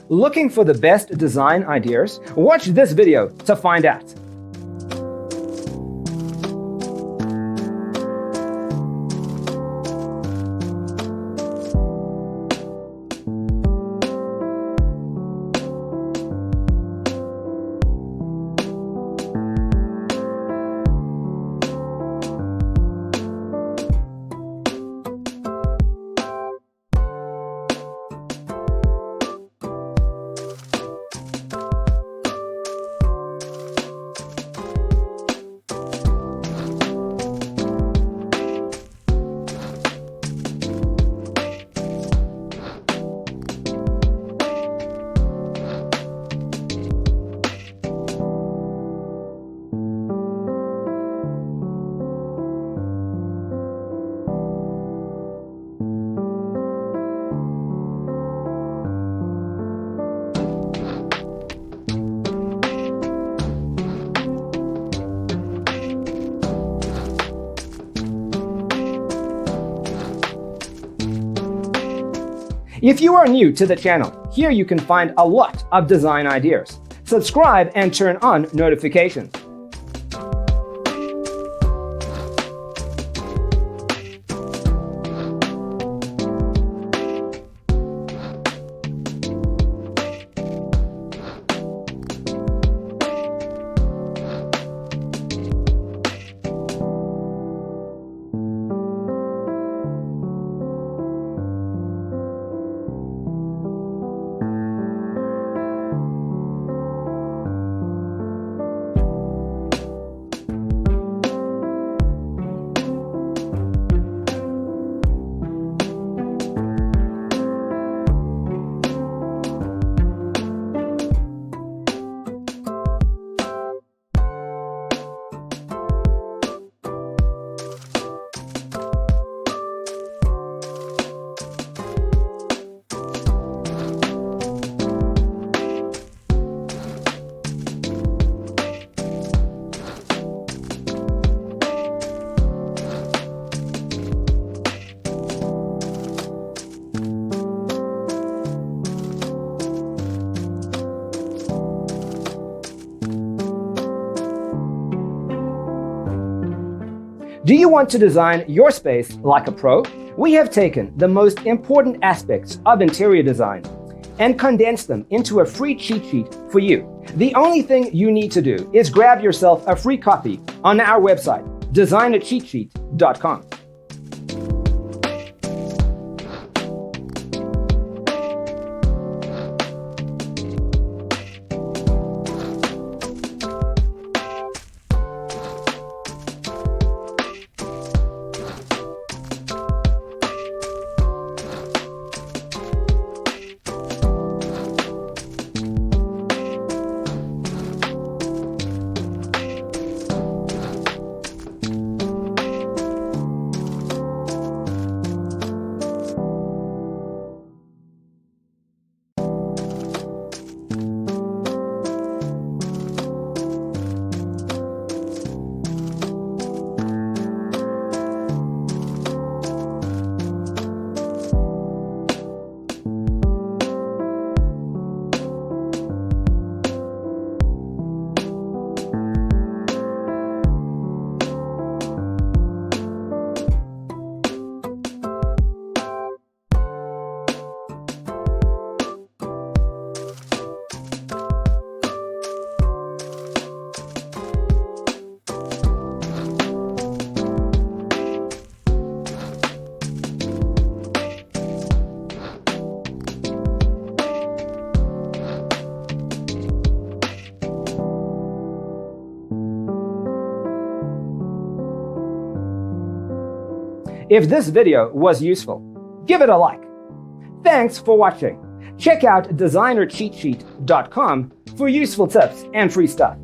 Looking for the best design ideas? Watch this video to find out. If you are new to the channel, here you can find a lot of design ideas. Subscribe and turn on notifications. Do you want to design your space like a pro? We have taken the most important aspects of interior design and condensed them into a free cheat sheet for you. The only thing you need to do is grab yourself a free copy on our website, designercheatsheet.com. If this video was useful, give it a like. Thanks for watching. Check out designercheatsheet.com for useful tips and free stuff.